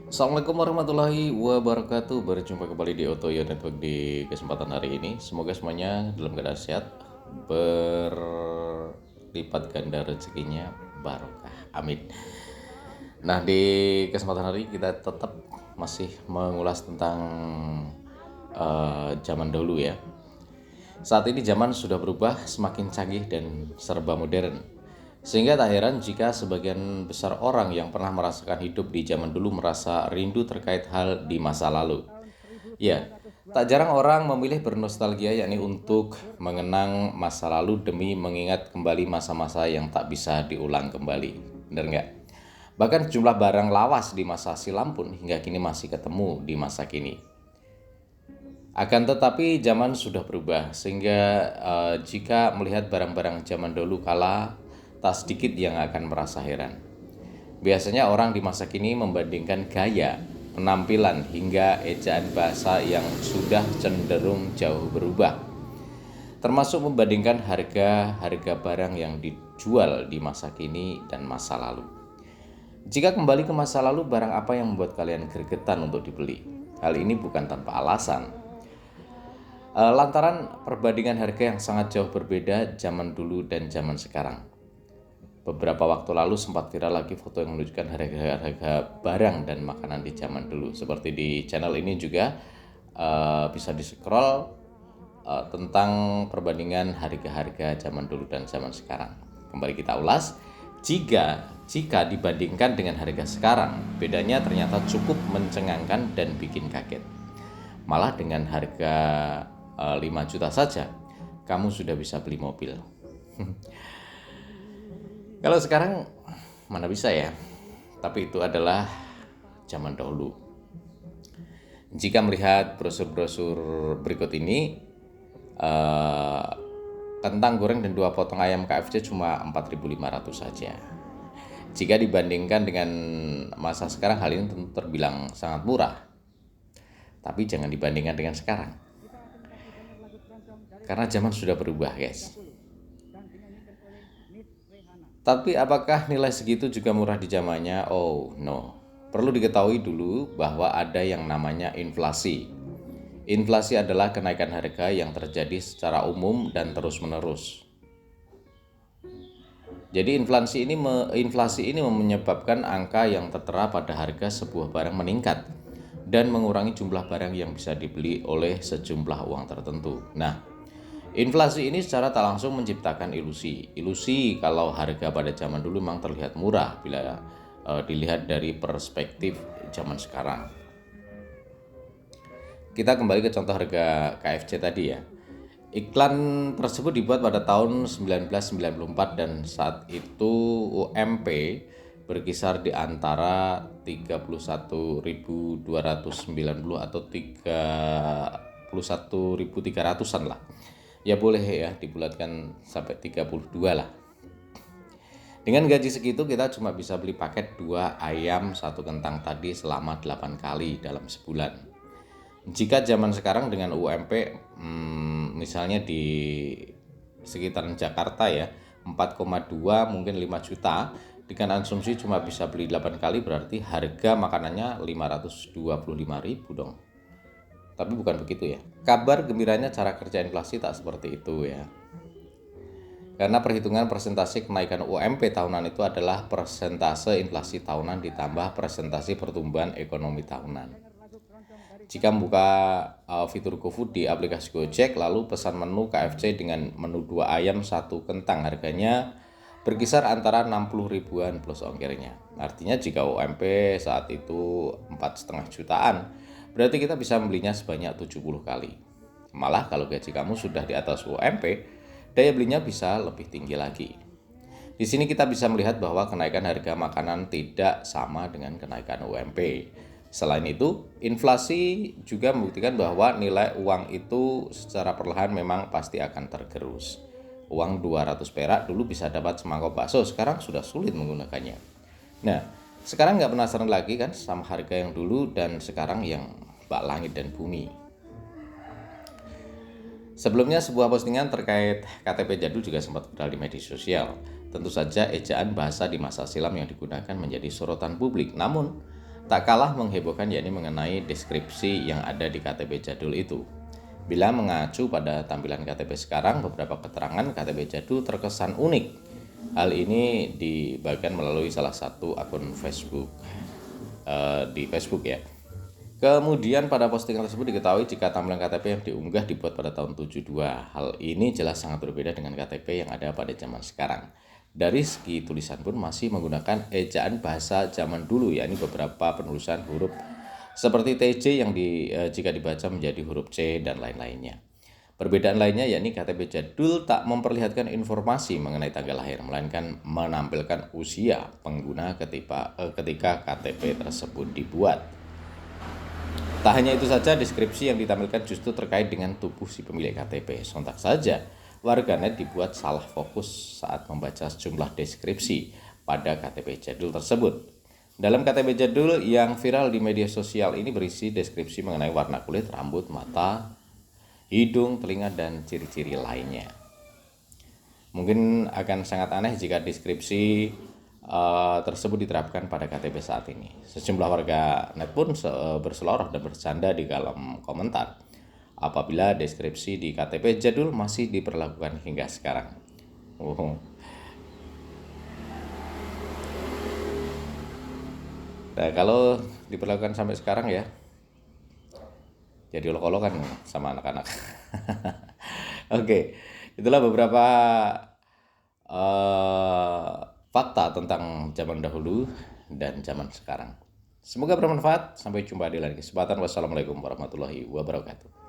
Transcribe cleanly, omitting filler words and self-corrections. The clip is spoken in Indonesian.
Assalamualaikum warahmatullahi wabarakatuh. Berjumpa kembali di Otoyo Network di kesempatan hari ini. Semoga semuanya dalam keadaan sehat, berlipat ganda rezekinya, barokah. Amin. Nah, di kesempatan hari kita tetap masih mengulas tentang zaman dahulu ya. Saat ini zaman sudah berubah, semakin canggih dan serba modern. Sehingga tak heran jika sebagian besar orang yang pernah merasakan hidup di zaman dulu merasa rindu terkait hal di masa lalu. Ya, tak jarang orang memilih bernostalgia yakni untuk mengenang masa lalu demi mengingat kembali masa-masa yang tak bisa diulang kembali. Bener nggak? Bahkan sejumlah barang lawas di masa silam pun hingga kini masih ketemu di masa kini. Akan tetapi zaman sudah berubah sehingga jika melihat barang-barang zaman dahulu kala tak sedikit yang akan merasa heran. Biasanya orang di masa kini membandingkan gaya, penampilan hingga ejaan bahasa yang sudah cenderung jauh berubah. Termasuk membandingkan harga-harga barang yang dijual di masa kini dan masa lalu. Jika kembali ke masa lalu, barang apa yang membuat kalian gregetan untuk dibeli? Hal ini bukan tanpa alasan. Lantaran perbandingan harga yang sangat jauh berbeda zaman dulu dan zaman sekarang. Beberapa waktu lalu sempat viral lagi foto yang menunjukkan harga-harga barang dan makanan di zaman dulu. Seperti di channel ini juga bisa di-scroll tentang perbandingan harga-harga zaman dulu dan zaman sekarang. Kembali kita ulas, jika dibandingkan dengan harga sekarang, bedanya ternyata cukup mencengangkan dan bikin kaget. Malah dengan harga 5 juta saja, kamu sudah bisa beli mobil. Kalau sekarang mana bisa ya, tapi itu adalah zaman dahulu. Jika melihat brosur-brosur berikut ini, kentang goreng dan 2 potong ayam KFC cuma 4.500 saja. Jika dibandingkan dengan masa sekarang, hal ini tentu terbilang sangat murah. Tapi jangan dibandingkan dengan sekarang. Karena zaman sudah berubah, guys. Tapi apakah nilai segitu juga murah di zamannya? Oh no. Perlu diketahui dulu bahwa ada yang namanya inflasi. Inflasi adalah kenaikan harga yang terjadi secara umum dan terus-menerus. Jadi inflasi ini menyebabkan angka yang tertera pada harga sebuah barang meningkat dan mengurangi jumlah barang yang bisa dibeli oleh sejumlah uang tertentu. Nah, inflasi ini secara tak langsung menciptakan ilusi kalau harga pada zaman dulu memang terlihat murah bila dilihat dari perspektif zaman sekarang. Kita kembali ke contoh harga KFC tadi ya. Iklan tersebut dibuat pada tahun 1994 dan saat itu UMP berkisar di antara 31.290 atau 31.300-an lah. Ya boleh ya dibulatkan sampai 32 lah. Dengan gaji segitu kita cuma bisa beli paket 2 ayam 1 kentang tadi selama 8 kali dalam sebulan. Jika zaman sekarang dengan UMP misalnya di sekitaran Jakarta ya 4,2 mungkin 5 juta, dengan asumsi cuma bisa beli 8 kali berarti harga makanannya 525.000 dong. Tapi bukan begitu ya. Kabar gembiranya cara kerja inflasi tak seperti itu ya. Karena perhitungan persentase kenaikan UMP tahunan itu adalah persentase inflasi tahunan ditambah persentase pertumbuhan ekonomi tahunan. Jika membuka fitur GoFood di aplikasi Gojek lalu pesan menu KFC dengan menu 2 ayam 1 kentang, harganya berkisar antara 60 ribuan plus ongkirnya. Artinya jika UMP saat itu 4,5 jutaan, berarti kita bisa membelinya sebanyak 70 kali. Malah kalau gaji kamu sudah di atas UMP, daya belinya bisa lebih tinggi lagi. Di sini kita bisa melihat bahwa kenaikan harga makanan tidak sama dengan kenaikan UMP. Selain itu, inflasi juga membuktikan bahwa nilai uang itu secara perlahan memang pasti akan tergerus. Uang 200 perak dulu bisa dapat semangkok bakso, sekarang sudah sulit menggunakannya. Nah, sekarang nggak penasaran lagi kan sama harga yang dulu dan sekarang yang bak langit dan bumi. Sebelumnya sebuah postingan terkait KTP jadul juga sempat viral di media sosial. Tentu saja ejaan bahasa di masa silam yang digunakan menjadi sorotan publik. Namun, Tak kalah menghebohkan yakni mengenai deskripsi yang ada di KTP jadul itu. Bila mengacu pada tampilan KTP sekarang, beberapa keterangan KTP jadul terkesan unik. Hal ini dibagikan melalui salah satu akun Facebook di Facebook ya. Kemudian pada postingan tersebut diketahui jika tampilan KTP yang diunggah dibuat pada tahun 72. Hal ini jelas sangat berbeda dengan KTP yang ada pada zaman sekarang. Dari segi tulisan pun masih menggunakan ejaan bahasa zaman dulu, yakni beberapa penulisan huruf seperti TJ yang jika dibaca menjadi huruf C dan lain-lainnya. Perbedaan lainnya yakni KTP jadul tak memperlihatkan informasi mengenai tanggal lahir, melainkan menampilkan usia pengguna ketika KTP tersebut dibuat. Tak hanya itu saja, deskripsi yang ditampilkan justru terkait dengan tubuh si pemilik KTP. Sontak saja, warganet dibuat salah fokus saat membaca sejumlah deskripsi pada KTP jadul tersebut. Dalam KTP jadul yang viral di media sosial ini berisi deskripsi mengenai warna kulit, rambut, mata, hidung, telinga, dan ciri-ciri lainnya. Mungkin akan sangat aneh jika deskripsi tersebut diterapkan pada KTP saat ini. Sejumlah warga net pun berseloroh dan bercanda di kolom komentar apabila deskripsi di KTP jadul masih diperlakukan hingga sekarang. Nah, kalau diperlakukan sampai sekarang ya, jadi olok-olokan sama anak-anak. Oke, itulah beberapa fakta tentang zaman dahulu dan zaman sekarang. Semoga bermanfaat. Sampai jumpa di lain kesempatan. Wassalamualaikum warahmatullahi wabarakatuh.